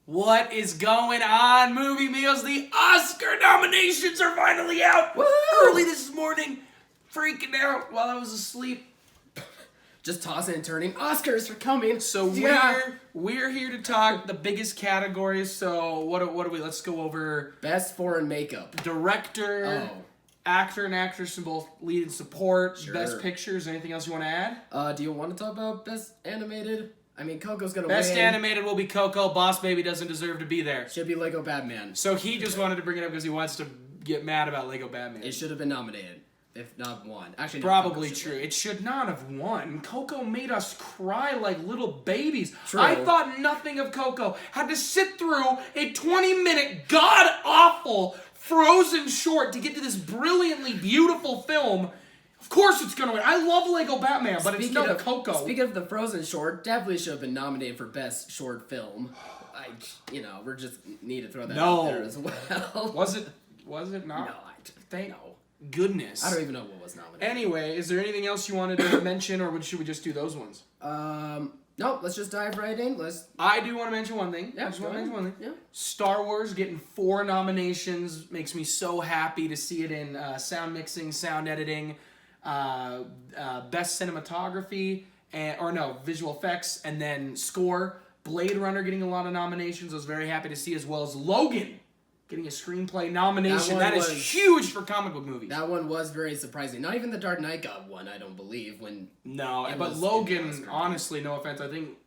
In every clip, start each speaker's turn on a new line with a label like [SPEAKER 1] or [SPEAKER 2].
[SPEAKER 1] What is going on, Movie Meals? The Oscar nominations are finally out.
[SPEAKER 2] Woo!
[SPEAKER 1] Early this morning, freaking out while I was asleep.
[SPEAKER 2] Just tossing and turning. Oscars are coming.
[SPEAKER 1] So we're here to talk the biggest categories. So what do we? Let's go over
[SPEAKER 2] Best foreign makeup.
[SPEAKER 1] director, actor and actress in both lead and support,
[SPEAKER 2] Sure.
[SPEAKER 1] best pictures. Anything else you want to add?
[SPEAKER 2] Do you want to talk about best animated? I mean, Coco's gonna
[SPEAKER 1] Best
[SPEAKER 2] win.
[SPEAKER 1] animated will be Coco. Boss Baby doesn't deserve to be there.
[SPEAKER 2] Should be Lego Batman.
[SPEAKER 1] So he just wanted to bring it up because he wants to get mad about Lego Batman.
[SPEAKER 2] It should have been nominated, if not won. Actually, no,
[SPEAKER 1] Probably
[SPEAKER 2] Coco should
[SPEAKER 1] true.
[SPEAKER 2] win.
[SPEAKER 1] It should not have won. Coco made us cry like little babies.
[SPEAKER 2] True.
[SPEAKER 1] I thought nothing of Coco. Had to sit through a 20-minute god-awful Frozen short to get to this brilliantly beautiful film. Of course it's gonna win. I love Lego Batman, but it's not Coco.
[SPEAKER 2] Speaking of the Frozen short, definitely should have been nominated for best short film. We're just need to throw that out there as well.
[SPEAKER 1] Was it not?
[SPEAKER 2] No,
[SPEAKER 1] Thank goodness.
[SPEAKER 2] I don't even know what was nominated.
[SPEAKER 1] Anyway, is there anything else you wanted to mention, or should we just do those ones?
[SPEAKER 2] No, let's just dive right in.
[SPEAKER 1] I do want to mention one thing.
[SPEAKER 2] Yeah,
[SPEAKER 1] I just want to mention one thing.
[SPEAKER 2] Yeah.
[SPEAKER 1] Star Wars getting 4 nominations makes me so happy to see it in sound mixing, sound editing, best cinematography, visual effects, and then score. Blade Runner getting a lot of nominations. I was very happy to see, as well as Logan getting a screenplay nomination. That is huge for comic book movies.
[SPEAKER 2] That one was very surprising. Not even The Dark Knight got one, I don't believe.
[SPEAKER 1] But Logan, honestly, no offense, I think,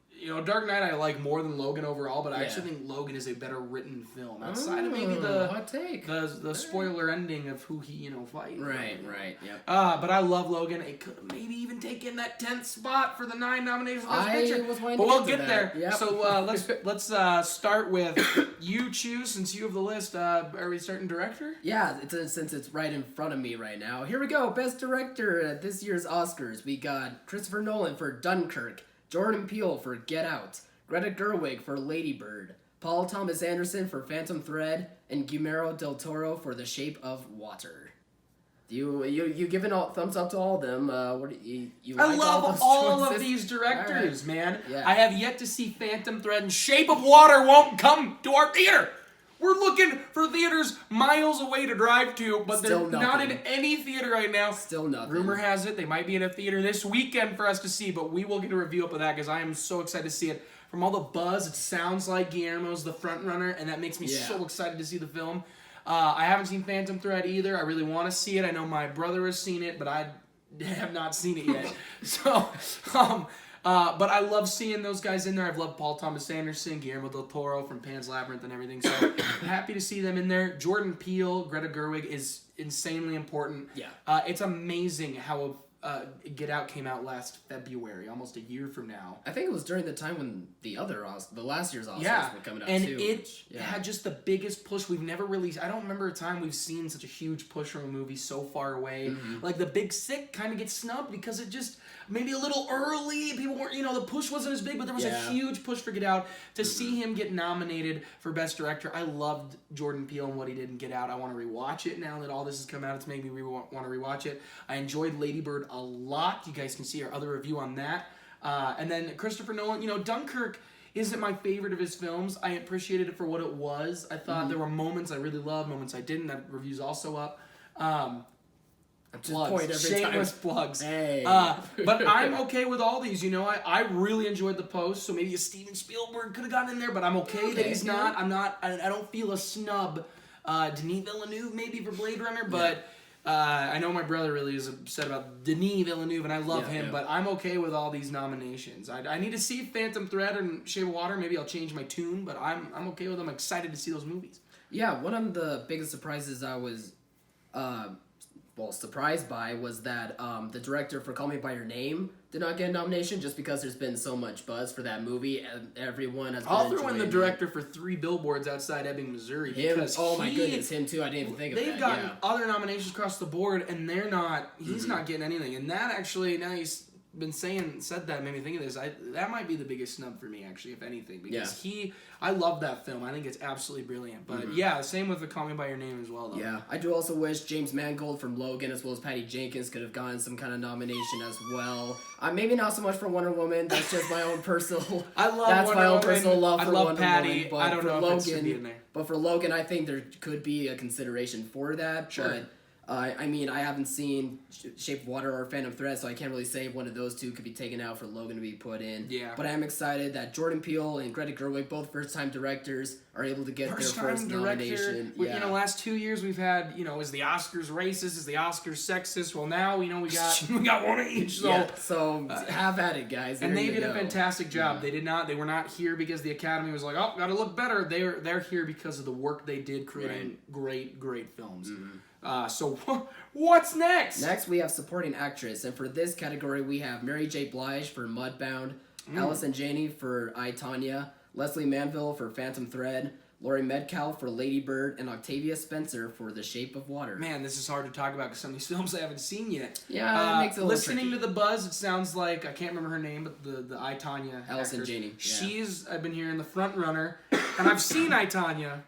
[SPEAKER 1] Dark Knight I like more than Logan overall, but I actually think Logan is a better written film. Outside of maybe
[SPEAKER 2] hot take.
[SPEAKER 1] the spoiler ending of who he, fights.
[SPEAKER 2] Right, yep.
[SPEAKER 1] But I love Logan. It could maybe even take in that 10th spot for the 9 nominations for Best Picture. But we'll get there.
[SPEAKER 2] Yep.
[SPEAKER 1] So let's start with you choose, since you have the list. Are we starting director?
[SPEAKER 2] Yeah, since it's right in front of me right now. Here we go. Best director at this year's Oscars. We got Christopher Nolan for Dunkirk, Jordan Peele for Get Out, Greta Gerwig for Lady Bird, Paul Thomas Anderson for Phantom Thread, and Guillermo del Toro for The Shape of Water. You giving all thumbs up to all of them? What do you
[SPEAKER 1] I
[SPEAKER 2] like
[SPEAKER 1] love all of these directors,
[SPEAKER 2] right.
[SPEAKER 1] man.
[SPEAKER 2] Yeah.
[SPEAKER 1] I have yet to see Phantom Thread, and Shape of Water won't come to our theater. We're looking for theaters miles away to drive to, but
[SPEAKER 2] Still
[SPEAKER 1] they're not in
[SPEAKER 2] nothing.
[SPEAKER 1] any theater right now.
[SPEAKER 2] Still nothing.
[SPEAKER 1] Rumor has it they might be in a theater this weekend for us to see, but we will get a review up of that because I am so excited to see it. From all the buzz, it sounds like Guillermo's the front runner, and that makes me so excited to see the film. I haven't seen Phantom Thread either. I really want to see it. I know my brother has seen it, but I have not seen it yet. But I love seeing those guys in there. I've loved Paul Thomas Anderson, Guillermo del Toro from Pan's Labyrinth and everything. So I'm happy to see them in there. Jordan Peele, Greta Gerwig is insanely important.
[SPEAKER 2] Yeah.
[SPEAKER 1] It's amazing how Get Out came out last February, almost a year from now.
[SPEAKER 2] I think it was during the time when the last year's Oscars were coming out
[SPEAKER 1] and
[SPEAKER 2] too.
[SPEAKER 1] it had just the biggest push. We've never really, I don't remember a time we've seen such a huge push from a movie so far away.
[SPEAKER 2] Mm-hmm.
[SPEAKER 1] Like The Big Sick kind of gets snubbed because it just, maybe a little early. People weren't, the push wasn't as big, but there was a huge push for Get Out. To see him get nominated for Best Director, I loved Jordan Peele and what he did in Get Out. I want to rewatch it now that all this has come out. It's made me want to rewatch it. I enjoyed Lady Bird a lot. You guys can see our other review on that. And then Christopher Nolan, Dunkirk isn't my favorite of his films. I appreciated it for what it was. I thought there were moments I really loved, moments I didn't. That review's also up. Shameless plugs.
[SPEAKER 2] Hey.
[SPEAKER 1] But I'm okay with all these. I really enjoyed The Post, so maybe a Steven Spielberg could have gotten in there, but I'm okay that he's not. I don't feel a snub. Denis Villeneuve maybe for Blade Runner, but I know my brother really is upset about Denis Villeneuve, and I love him, but I'm okay with all these nominations. I need to see Phantom Thread and Shape of Water. Maybe I'll change my tune, but I'm okay with them. I'm excited to see those movies.
[SPEAKER 2] Yeah, one of the biggest surprises I was surprised by was that the director for Call Me By Your Name did not get a nomination, just because there's been so much buzz for that movie and everyone has been
[SPEAKER 1] I'll throw in the
[SPEAKER 2] enjoying
[SPEAKER 1] director for 3 Billboards Outside Ebbing, Missouri. Because
[SPEAKER 2] my goodness, him too. I didn't even think of that.
[SPEAKER 1] They've gotten other nominations across the board, and he's not getting anything. And that actually, now been said that made me think of this. That might be the biggest snub for me, actually, if anything, because I love that film. I think it's absolutely brilliant. But yeah, same with the Call Me by Your Name as well, though.
[SPEAKER 2] Yeah, I do also wish James Mangold from Logan as well as Patty Jenkins could have gotten some kind of nomination as well. Maybe not so much for Wonder Woman. That's just my own personal.
[SPEAKER 1] I love
[SPEAKER 2] that's
[SPEAKER 1] Wonder
[SPEAKER 2] my own
[SPEAKER 1] Woman.
[SPEAKER 2] personal love for Wonder
[SPEAKER 1] Patty.
[SPEAKER 2] Woman. But
[SPEAKER 1] I don't know
[SPEAKER 2] Logan,
[SPEAKER 1] if it should be in there.
[SPEAKER 2] But for Logan, I think there could be a consideration for that.
[SPEAKER 1] Sure.
[SPEAKER 2] But, I mean, I haven't seen Shape of Water or Phantom Thread, so I can't really say if one of those two could be taken out for Logan to be put in.
[SPEAKER 1] Yeah.
[SPEAKER 2] But I am excited that Jordan Peele and Greta Gerwig, both first-time directors, are able to get their first nomination.
[SPEAKER 1] Yeah. You know, last 2 years we've had, is the Oscars racist? Is the Oscars sexist? Well, now, we got one of each. So,
[SPEAKER 2] have at it, guys.
[SPEAKER 1] And they did a fantastic job. They were not here because the Academy was like, oh, gotta look better. They're here because of the work they did creating great films. So what's next?
[SPEAKER 2] Next, we have supporting actress, and for this category, we have Mary J. Blige for Mudbound, Allison Janney for I, Tonya, Leslie Manville for Phantom Thread, Laurie Metcalf for Lady Bird, and Octavia Spencer for The Shape of Water.
[SPEAKER 1] Man, this is hard to talk about because some of these films I haven't seen yet.
[SPEAKER 2] Yeah, that makes it a little
[SPEAKER 1] listening
[SPEAKER 2] tricky.
[SPEAKER 1] to the buzz, it sounds like I can't remember her name, but the I, Tonya
[SPEAKER 2] Allison
[SPEAKER 1] actress,
[SPEAKER 2] Janney. Yeah.
[SPEAKER 1] I've been hearing the front runner, and I've seen I, Tonya.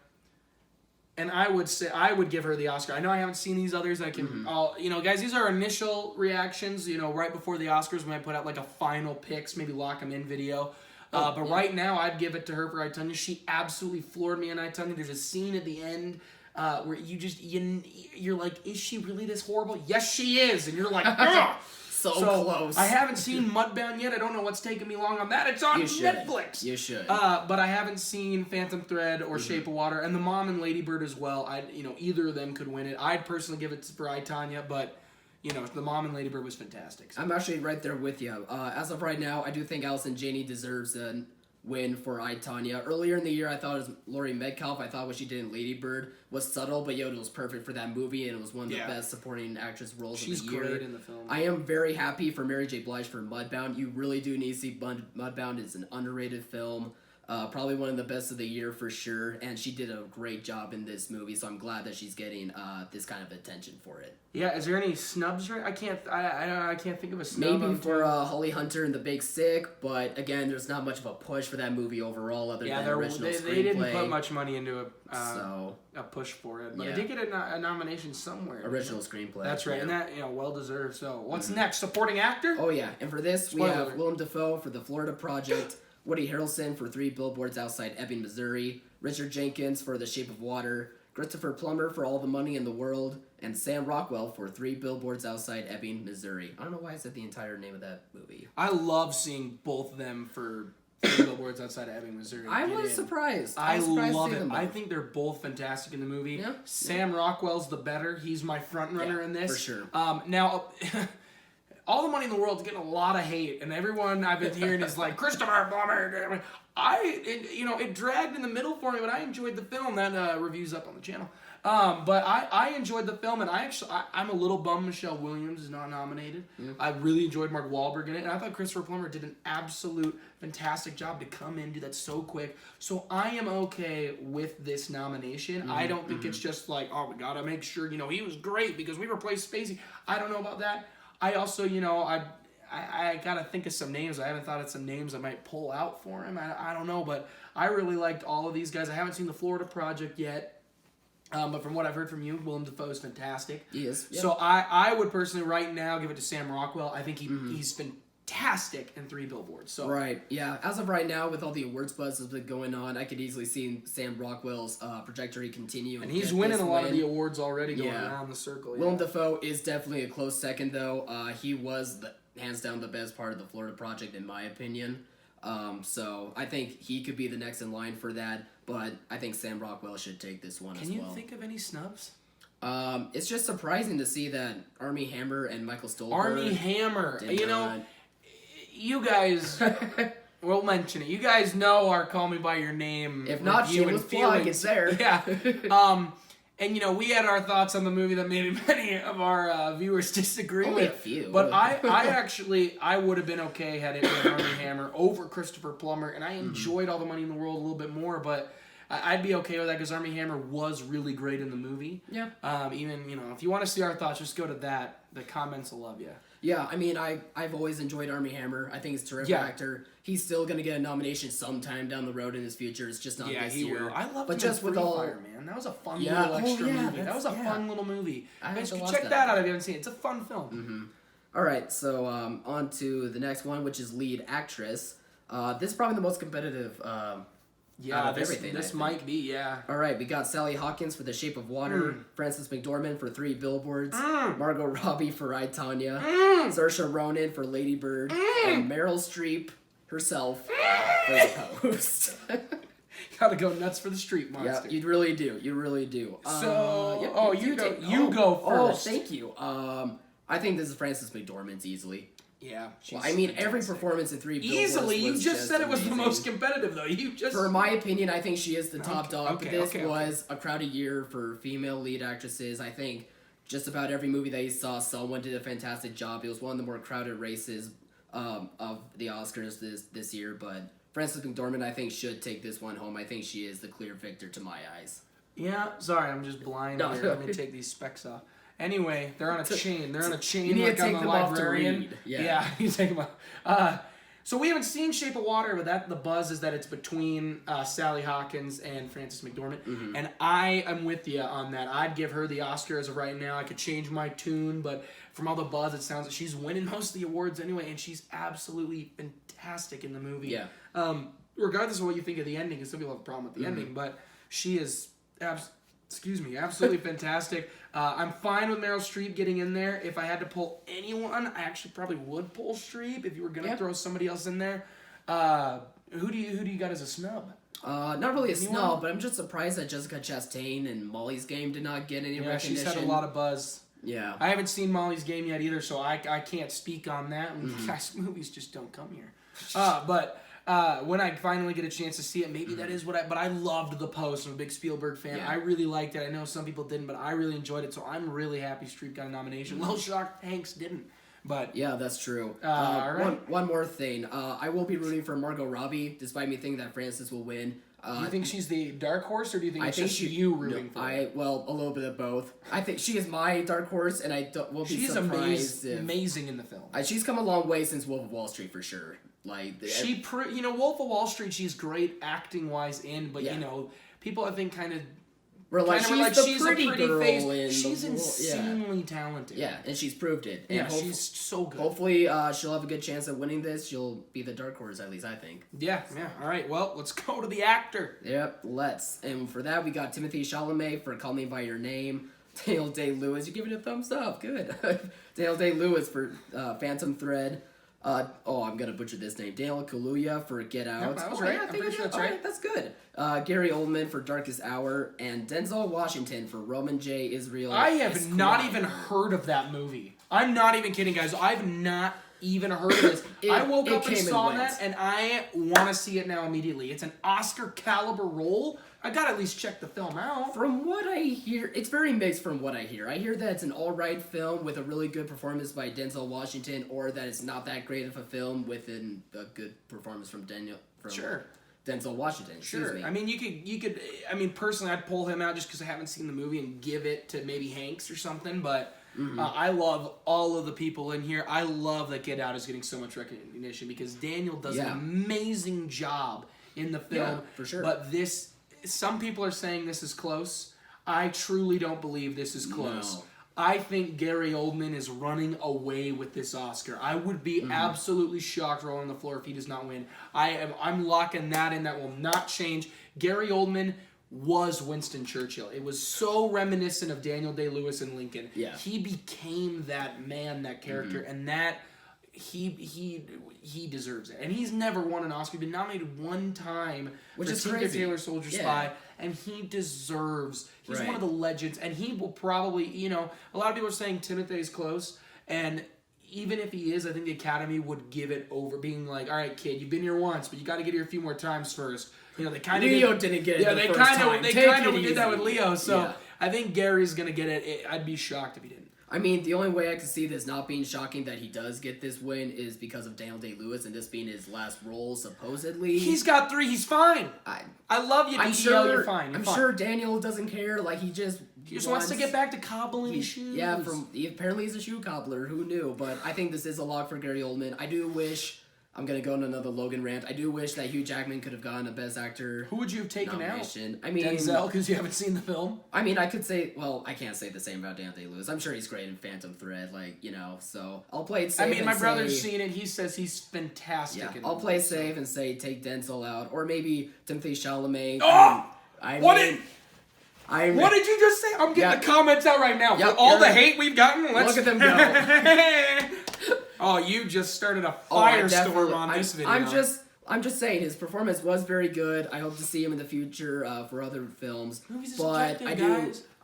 [SPEAKER 1] And I would give her the Oscar. I know I haven't seen these others. I can, guys, these are initial reactions. Right before the Oscars, when I put out like a final picks, maybe lock them in video. But right now, I'd give it to her for I, Tonya. She absolutely floored me in I, Tonya. There's a scene at the end where you're like, is she really this horrible? Yes, she is. And you're like, ugh.
[SPEAKER 2] So close.
[SPEAKER 1] I haven't seen Mudbound yet. I don't know what's taking me long on that. It's on Netflix.
[SPEAKER 2] You should.
[SPEAKER 1] But I haven't seen Phantom Thread or Shape of Water, and The Mom and Lady Bird as well. Either of them could win it. I'd personally give it for I, Tonya, but The Mom and Lady Bird was fantastic. So.
[SPEAKER 2] I'm actually right there with you. As of right now, I do think Allison Janney deserves a win for I, Tonya. Earlier in the year, I thought it was Laurie Metcalf. I thought what she did in Lady Bird was subtle, but it was perfect for that movie, and it was one of the best supporting actress roles of the year.
[SPEAKER 1] She's great in the film.
[SPEAKER 2] I am very happy for Mary J. Blige for Mudbound. You really do need to see Mudbound. It's an underrated film. Probably one of the best of the year for sure, and she did a great job in this movie, so I'm glad that she's getting this kind of attention for it.
[SPEAKER 1] Yeah, is there any snubs? I can't think of a snub.
[SPEAKER 2] Maybe for Holly Hunter and The Big Sick, but again, there's not much of a push for that movie overall other than original screenplay.
[SPEAKER 1] They didn't put much money into a push for it, but it did get a nomination somewhere.
[SPEAKER 2] Original screenplay.
[SPEAKER 1] That's right, and that well deserved. So what's next? Supporting actor?
[SPEAKER 2] Oh yeah, and for this we have Willem Dafoe for The Florida Project. Woody Harrelson for 3 Billboards Outside Ebbing, Missouri, Richard Jenkins for The Shape of Water, Christopher Plummer for All the Money in the World, and Sam Rockwell for 3 Billboards Outside Ebbing, Missouri. I don't know why I said the entire name of that movie.
[SPEAKER 1] I love seeing both of them for 3 Billboards Outside Ebbing, Missouri.
[SPEAKER 2] I was surprised.
[SPEAKER 1] I love it. I think they're both fantastic in the movie.
[SPEAKER 2] Yeah.
[SPEAKER 1] Sam Rockwell's the better. He's my front runner in this.
[SPEAKER 2] For sure.
[SPEAKER 1] Now... All the Money in the World's getting a lot of hate, and everyone I've been hearing is like, Christopher Plummer. It dragged in the middle for me, but I enjoyed the film. That review's up on the channel. But I enjoyed the film, and I'm a little bummed Michelle Williams is not nominated. Yeah. I really enjoyed Mark Wahlberg in it, and I thought Christopher Plummer did an absolute fantastic job to come in, do that so quick. So I am okay with this nomination. I don't think it's just like, oh, we gotta make sure, he was great because we replaced Spacey. I don't know about that. I also, I gotta think of some names. I haven't thought of some names I might pull out for him. I don't know, but I really liked all of these guys. I haven't seen The Florida Project yet, but from what I've heard from you, Willem Dafoe is fantastic.
[SPEAKER 2] He is. Yep.
[SPEAKER 1] So I would personally right now give it to Sam Rockwell. I think he's fantastic in 3 Billboards. So
[SPEAKER 2] right, yeah. As of right now, with all the awards buzz that's been going on, I could easily see Sam Rockwell's trajectory continue.
[SPEAKER 1] And he's winning a lot of the awards already going around the circle. Yeah.
[SPEAKER 2] Willem Dafoe is definitely a close second, though. He was hands down the best part of the Florida Project, in my opinion. So I think he could be the next in line for that. But I think Sam Rockwell should take this one as well.
[SPEAKER 1] Can you think of any snubs?
[SPEAKER 2] It's just surprising to see that Armie Hammer and Michael Stolberg.
[SPEAKER 1] Armie Hammer, you guys, we'll mention it. You guys know our Call Me By Your Name.
[SPEAKER 2] If not, shameless plug, it's there.
[SPEAKER 1] Yeah. And we had our thoughts on the movie that maybe many of our viewers disagree
[SPEAKER 2] Only
[SPEAKER 1] with.
[SPEAKER 2] A few.
[SPEAKER 1] But I would have been okay had it been Armie Hammer over Christopher Plummer, and I enjoyed All the Money in the World a little bit more, but I'd be okay with that because Armie Hammer was really great in the movie.
[SPEAKER 2] Yeah.
[SPEAKER 1] Even, if you want to see our thoughts, just go to that. The comments will love you.
[SPEAKER 2] Yeah, I mean, I've always enjoyed Armie Hammer. I think he's a terrific
[SPEAKER 1] Yeah.
[SPEAKER 2] actor. He's still gonna get a nomination sometime down the road in his future. It's just not
[SPEAKER 1] Yeah,
[SPEAKER 2] this
[SPEAKER 1] he
[SPEAKER 2] year.
[SPEAKER 1] will. I love
[SPEAKER 2] but
[SPEAKER 1] Free
[SPEAKER 2] just with
[SPEAKER 1] Fire,
[SPEAKER 2] all
[SPEAKER 1] man. That was a fun
[SPEAKER 2] Yeah.
[SPEAKER 1] little extra
[SPEAKER 2] Oh, yeah,
[SPEAKER 1] movie. That was a
[SPEAKER 2] yeah.
[SPEAKER 1] fun little movie.
[SPEAKER 2] I
[SPEAKER 1] You guys
[SPEAKER 2] have to
[SPEAKER 1] should
[SPEAKER 2] watch
[SPEAKER 1] check
[SPEAKER 2] that.
[SPEAKER 1] that out if you haven't seen it. It's a fun film.
[SPEAKER 2] All right, so on to the next one, which is lead actress. This is probably the most competitive.
[SPEAKER 1] Yeah,
[SPEAKER 2] out of
[SPEAKER 1] this,
[SPEAKER 2] everything, I
[SPEAKER 1] this
[SPEAKER 2] think.
[SPEAKER 1] might be, yeah.
[SPEAKER 2] All right, we got Sally Hawkins for The Shape of Water, Frances McDormand for 3 Billboards, Margot Robbie for I, Tonya, Saoirse Ronan for Lady Bird, and Meryl Streep herself for The Post.
[SPEAKER 1] Gotta go nuts for the street
[SPEAKER 2] Yeah,
[SPEAKER 1] monster.
[SPEAKER 2] you really do. You really do.
[SPEAKER 1] So,
[SPEAKER 2] Yep,
[SPEAKER 1] you go first.
[SPEAKER 2] Oh, thank you. I think this is Frances McDormand's easily.
[SPEAKER 1] Yeah.
[SPEAKER 2] Well, I mean, every
[SPEAKER 1] fantastic.
[SPEAKER 2] performance in 3 Billboards
[SPEAKER 1] Easily, you
[SPEAKER 2] was
[SPEAKER 1] just said it was the
[SPEAKER 2] amazing.
[SPEAKER 1] most competitive, though. You just.
[SPEAKER 2] For my opinion, I think she is the top dog.
[SPEAKER 1] okay,
[SPEAKER 2] But this
[SPEAKER 1] okay.
[SPEAKER 2] was a crowded year for female lead actresses. I think just about every movie that you saw, someone did a fantastic job. It was one of the more crowded races of the Oscars this year. But Frances McDormand, I think, should take this one home. I think she is the clear victor to my eyes.
[SPEAKER 1] Yeah, sorry, I'm just blind
[SPEAKER 2] No.
[SPEAKER 1] here. Let me take these specs off. Anyway, they're on a chain. They're on a
[SPEAKER 2] You
[SPEAKER 1] chain
[SPEAKER 2] need to
[SPEAKER 1] like I'm
[SPEAKER 2] take
[SPEAKER 1] a
[SPEAKER 2] them off to
[SPEAKER 1] librarian.
[SPEAKER 2] read. Yeah.
[SPEAKER 1] Yeah, you take them off. So we haven't seen Shape of Water, but the buzz is that it's between Sally Hawkins and Frances McDormand, and I am with you on that. I'd give her the Oscar as of right now. I could change my tune, but from all the buzz, it sounds like she's winning most of the awards anyway, and she's absolutely fantastic in the movie.
[SPEAKER 2] Yeah.
[SPEAKER 1] Regardless of what you think of the ending, and some people have a problem with the ending, but she is absolutely fantastic. I'm fine with Meryl Streep getting in there. If I had to pull anyone, I actually probably would pull Streep if you were gonna
[SPEAKER 2] Yeah.
[SPEAKER 1] throw somebody else in there. Who do you got as a snub?
[SPEAKER 2] Not really a
[SPEAKER 1] Anyone?
[SPEAKER 2] snub, but I'm just surprised that Jessica Chastain and Molly's Game did not get any
[SPEAKER 1] Yeah,
[SPEAKER 2] recognition.
[SPEAKER 1] she's had a lot of buzz.
[SPEAKER 2] Yeah.
[SPEAKER 1] I haven't seen Molly's Game yet either, so I can't speak on that. And guys, movies just don't come here. But when I finally get a chance to see it, maybe that is what But I loved The Post. I'm a big Spielberg fan.
[SPEAKER 2] Yeah.
[SPEAKER 1] I really liked it. I know some people didn't, but I really enjoyed it. So I'm really happy Streep got a nomination. A little shocked Hanks didn't. But
[SPEAKER 2] Yeah, that's true.
[SPEAKER 1] all right.
[SPEAKER 2] One more thing. I will be rooting for Margot Robbie, despite me thinking that Frances will win.
[SPEAKER 1] do you think she's the dark horse, or do you think
[SPEAKER 2] I
[SPEAKER 1] it's
[SPEAKER 2] think
[SPEAKER 1] just
[SPEAKER 2] she,
[SPEAKER 1] you rooting for her?
[SPEAKER 2] Well, a little bit of both. I think she is my dark horse, and I will be
[SPEAKER 1] She's
[SPEAKER 2] surprised
[SPEAKER 1] amazing in the film.
[SPEAKER 2] she's come a long way since Wolf of Wall Street for sure. Like
[SPEAKER 1] Wolf of Wall Street, she's great acting wise in, but
[SPEAKER 2] Yeah.
[SPEAKER 1] people I think kind of
[SPEAKER 2] we're like
[SPEAKER 1] Kinda
[SPEAKER 2] she's the
[SPEAKER 1] she's
[SPEAKER 2] pretty
[SPEAKER 1] a pretty
[SPEAKER 2] girl
[SPEAKER 1] face.
[SPEAKER 2] in
[SPEAKER 1] She's
[SPEAKER 2] the world.
[SPEAKER 1] insanely talented.
[SPEAKER 2] Yeah, and she's proved it. And
[SPEAKER 1] Yeah, she's so good.
[SPEAKER 2] hopefully she'll have a good chance at winning this. She'll be the dark horse, at least I think.
[SPEAKER 1] Yeah. All right. Well, let's go to the actor.
[SPEAKER 2] Yep, let's. And for that, we got Timothée Chalamet for Call Me By Your Name. Daniel Day-Lewis, you're giving it a thumbs up. Good. Daniel Day-Lewis for Phantom Thread. I'm gonna butcher this name. Daniel Kaluuya for Get Out.
[SPEAKER 1] Yep, that was right.
[SPEAKER 2] Yeah,
[SPEAKER 1] I'm pretty sure that's
[SPEAKER 2] alright,
[SPEAKER 1] right.
[SPEAKER 2] That's good. Gary Oldman for Darkest Hour, and Denzel Washington for Roman J. Israel.
[SPEAKER 1] I have
[SPEAKER 2] Esquire.
[SPEAKER 1] not even heard of that movie. I'm not even kidding, guys. I've not even heard of this. I woke up and
[SPEAKER 2] came and
[SPEAKER 1] saw
[SPEAKER 2] went.
[SPEAKER 1] that, and I want to see it now immediately. It's an Oscar caliber role. I gotta at least check the film out.
[SPEAKER 2] From what I hear, it's very mixed from what I hear. I hear that it's an alright film with a really good performance by Denzel Washington, or that it's not that great of a film with a good performance from
[SPEAKER 1] Sure.
[SPEAKER 2] Denzel Washington. Excuse
[SPEAKER 1] Sure.
[SPEAKER 2] me.
[SPEAKER 1] I mean, you could. I mean, personally, I'd pull him out just because I haven't seen the movie and give it to maybe Hanks or something. But I love all of the people in here. I love that Get Out is getting so much recognition because Daniel does an amazing job in the film.
[SPEAKER 2] Yeah, for sure.
[SPEAKER 1] But some people are saying this is close. I truly don't believe this is close.
[SPEAKER 2] No.
[SPEAKER 1] I think Gary Oldman is running away with this Oscar. I would be absolutely shocked rolling on the floor if he does not win. I'm locking that in. That will not change. Gary Oldman was Winston Churchill. It was so reminiscent of Daniel Day-Lewis and Lincoln.
[SPEAKER 2] Yeah.
[SPEAKER 1] He became that man, that character, and that he deserves it. And he's never won an Oscar. He's been nominated one time
[SPEAKER 2] Which
[SPEAKER 1] for
[SPEAKER 2] is
[SPEAKER 1] Tinker
[SPEAKER 2] crazy.
[SPEAKER 1] Tailor Soldier
[SPEAKER 2] Yeah.
[SPEAKER 1] Spy, and he deserves. He's
[SPEAKER 2] Right.
[SPEAKER 1] one of the legends, and he will probably. A lot of people are saying Timothy's close, and even if he is, I think the Academy would give it over, being like, "All right, kid, you've been here once, but you got to get here a few more times first." They kind of
[SPEAKER 2] Leo didn't get it.
[SPEAKER 1] Yeah,
[SPEAKER 2] the
[SPEAKER 1] they
[SPEAKER 2] first
[SPEAKER 1] kind
[SPEAKER 2] time.
[SPEAKER 1] of they
[SPEAKER 2] Take
[SPEAKER 1] kind
[SPEAKER 2] it
[SPEAKER 1] of did that
[SPEAKER 2] easy.
[SPEAKER 1] with Leo. So
[SPEAKER 2] Yeah.
[SPEAKER 1] I think Gary's gonna get it. I'd be shocked if he didn't.
[SPEAKER 2] I mean, the only way I could see this not being shocking that he does get this win is because of Daniel Day-Lewis and this being his last role, supposedly.
[SPEAKER 1] He's got 3. He's fine. I love you,
[SPEAKER 2] I'm
[SPEAKER 1] DDL.
[SPEAKER 2] sure.
[SPEAKER 1] You're fine. You're
[SPEAKER 2] I'm
[SPEAKER 1] fine.
[SPEAKER 2] sure Daniel doesn't care. Like he just
[SPEAKER 1] He just wants to get back to cobbling shoes.
[SPEAKER 2] Yeah, apparently he's a shoe cobbler. Who knew? But I think this is a lock for Gary Oldman. I do wish. I'm gonna go on another Logan rant. I do wish that Hugh Jackman could have gotten a Best Actor.
[SPEAKER 1] Who would you have taken
[SPEAKER 2] nomination.
[SPEAKER 1] out?
[SPEAKER 2] I mean,
[SPEAKER 1] Denzel, because you haven't seen the film.
[SPEAKER 2] I mean, I could say, well, I can't say the same about Daniel Day-Lewis. I'm sure he's great in Phantom Thread, so I'll play it safe.
[SPEAKER 1] I mean, my brother's seen it. He says he's fantastic.
[SPEAKER 2] Yeah, I'll play safe and say take Denzel out, or maybe Timothée Chalamet.
[SPEAKER 1] Oh! What did you just say? I'm getting the comments out right now. For all the hate we've gotten, let's...
[SPEAKER 2] Look at them go.
[SPEAKER 1] Oh, you just started a firestorm on this video.
[SPEAKER 2] I'm just saying his performance was very good. I hope to see him in the future for other films. But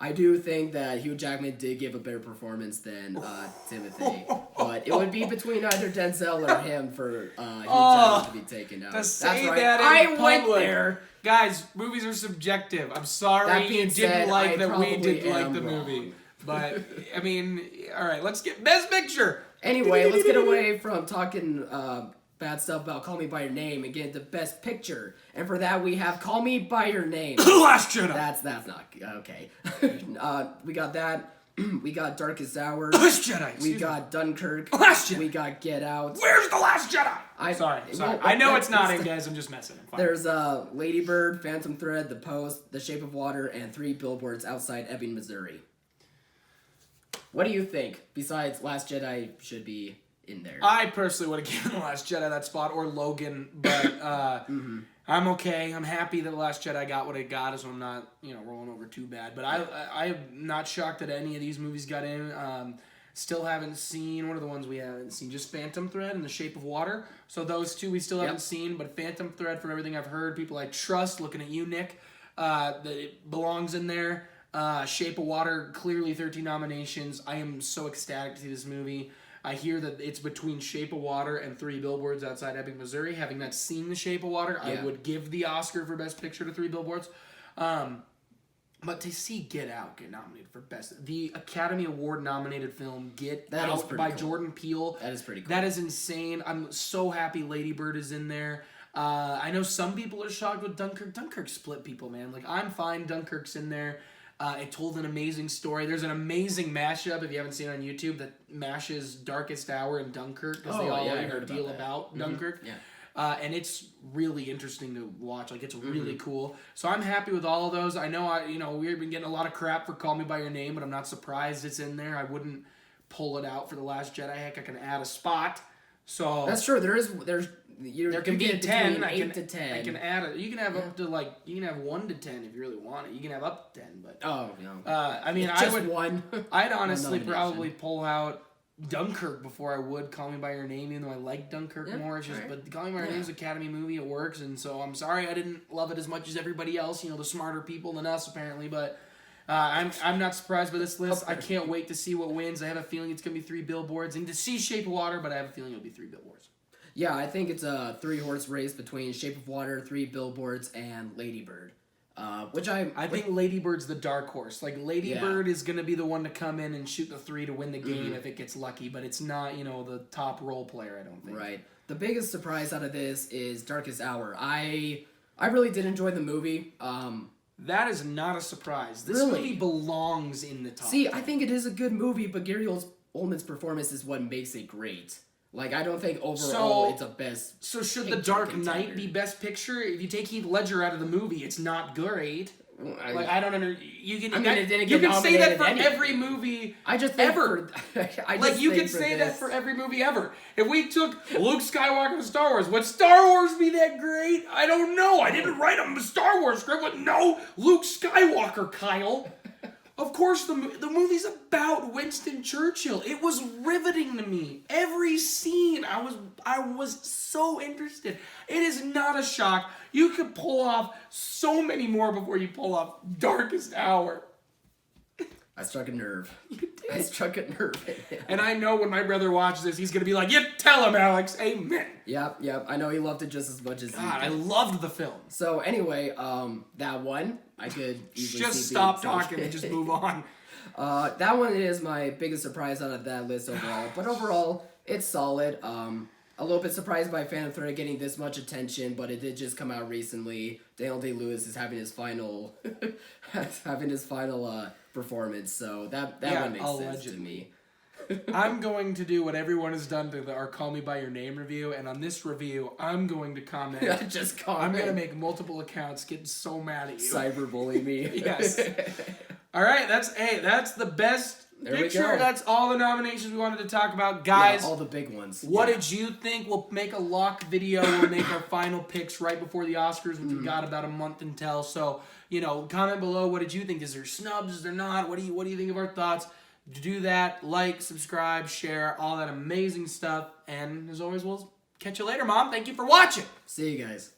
[SPEAKER 2] I do think that Hugh Jackman did give a better performance than Timothy. But it would be between either Denzel or him for Hugh Jackman to be taken out.
[SPEAKER 1] To say that I went there. Guys, movies are subjective. I'm sorry you didn't like that we didn't like the movie. But, I mean, all right, let's get Best Picture.
[SPEAKER 2] Anyway, let's get away from talking bad stuff about Call Me By Your Name and get into Best Picture. And for that, we have Call Me By Your Name.
[SPEAKER 1] Last Jedi.
[SPEAKER 2] That's not okay. We got that. We got Darkest Hour.
[SPEAKER 1] Last Jedi.
[SPEAKER 2] We got Dunkirk.
[SPEAKER 1] Last Jedi.
[SPEAKER 2] We got Get Out.
[SPEAKER 1] Where's the Last Jedi? Sorry. I know it's not in, guys. I'm just messing.
[SPEAKER 2] There's Lady Bird, Phantom Thread, The Post, The Shape of Water, and 3 Billboards Outside Ebbing, Missouri. What do you think? Besides, Last Jedi should be in there.
[SPEAKER 1] I personally would have given The Last Jedi that spot, or Logan, but I'm okay. I'm happy that The Last Jedi got what it got, so I'm not, rolling over too bad. But I'm not shocked that any of these movies got in. Still haven't seen, what are the ones we haven't seen? Just Phantom Thread and The Shape of Water. So those two we still haven't seen, but Phantom Thread, from everything I've heard, people I trust, looking at you, Nick, that it belongs in there. Shape of Water, clearly 13 nominations. I am so ecstatic to see this movie. I hear that it's between Shape of Water and 3 Billboards Outside Ebbing, Missouri. Having not seen The Shape of Water, I would give the Oscar for Best Picture to 3 Billboards. But to see Get Out get nominated for the Academy Award nominated film Get Out by Jordan Peele.
[SPEAKER 2] That is pretty cool.
[SPEAKER 1] That is insane. I'm so happy Lady Bird is in there. I know some people are shocked with Dunkirk. Dunkirk split people, man. Like, I'm fine. Dunkirk's in there. It told an amazing story. There's an amazing mashup, if you haven't seen it on YouTube, that mashes Darkest Hour and Dunkirk, because they all deal about Dunkirk. Yeah. And it's really interesting to watch. Like, it's really cool. So I'm happy with all of those. I know we've been getting a lot of crap for Call Me By Your Name, but I'm not surprised it's in there. I wouldn't pull it out for The Last Jedi. Heck, I can add a spot. So
[SPEAKER 2] that's true. There
[SPEAKER 1] can be 10.
[SPEAKER 2] 8 to 10.
[SPEAKER 1] I can add it. You can have up to you can have 1 to 10 if you really want it. You can have up to 10, but I mean,
[SPEAKER 2] one.
[SPEAKER 1] I'd honestly probably pull out Dunkirk before I would Call Me By Your Name, even though I like Dunkirk more. It's just, but Call Me By Your Name is an Academy movie. It works, and so I'm sorry I didn't love it as much as everybody else. The smarter people than us apparently, but. I'm not surprised by this list. I can't wait to see what wins. I have a feeling it's going to be 3 Billboards. And to see Shape of Water, but I have a feeling it'll be 3 Billboards.
[SPEAKER 2] Yeah, I think it's a 3-horse race between Shape of Water, 3 Billboards, and Lady Bird. I
[SPEAKER 1] think Lady Bird's the dark horse. Like, Lady Bird is going to be the one to come in and shoot the 3 to win the game if it gets lucky. But it's not, the top role player, I don't think.
[SPEAKER 2] Right. The biggest surprise out of this is Darkest Hour. I really did enjoy the movie.
[SPEAKER 1] That is not a surprise. This movie belongs in the top.
[SPEAKER 2] See, I think it is a good movie, but Gary Oldman's performance is what makes it great. Like, I don't think overall it's a best.
[SPEAKER 1] So should The Dark Knight be Best Picture? If you take Heath Ledger out of the movie, it's not great. I don't understand. You can say that for every movie.
[SPEAKER 2] I just think
[SPEAKER 1] ever. You can say that for every movie ever. If we took Luke Skywalker to Star Wars, would Star Wars be that great? I don't know. I didn't write a Star Wars script with no Luke Skywalker, Kyle. Of course, the movie's about Winston Churchill. It was riveting to me. Every scene, I was so interested. It is not a shock. You could pull off so many more before you pull off Darkest Hour.
[SPEAKER 2] I struck a nerve.
[SPEAKER 1] You did.
[SPEAKER 2] I struck a nerve.
[SPEAKER 1] And I know when my brother watches this, he's gonna be like, "You tell him, Alex." Amen.
[SPEAKER 2] Yep. I know he loved it just as much as you.
[SPEAKER 1] I loved the film.
[SPEAKER 2] So anyway, that one I could easily
[SPEAKER 1] just stop talking and just move on.
[SPEAKER 2] That one is my biggest surprise out of that list overall. But overall, it's solid. A little bit surprised by Phantom Thread getting this much attention, but it did just come out recently. Daniel Day-Lewis is having his final, performance, so that one makes sense to me.
[SPEAKER 1] I'm going to do what everyone has done to our Call Me By Your Name review, and on this review, I'm going to comment.
[SPEAKER 2] Just comment.
[SPEAKER 1] I'm going to make multiple accounts getting so mad at you.
[SPEAKER 2] Cyberbully me.
[SPEAKER 1] Yes. All right, that's the best picture. That's all the nominations we wanted to talk about. Guys,
[SPEAKER 2] all the big ones.
[SPEAKER 1] What did you think? We'll make a lock video. We'll make our final picks right before the Oscars, which we got about a month until. So, comment below. What did you think? Is there snubs? Is there not? What do you think of our thoughts? Do that. Like, subscribe, share, all that amazing stuff. And as always, we'll catch you later, Mom. Thank you for watching.
[SPEAKER 2] See you guys.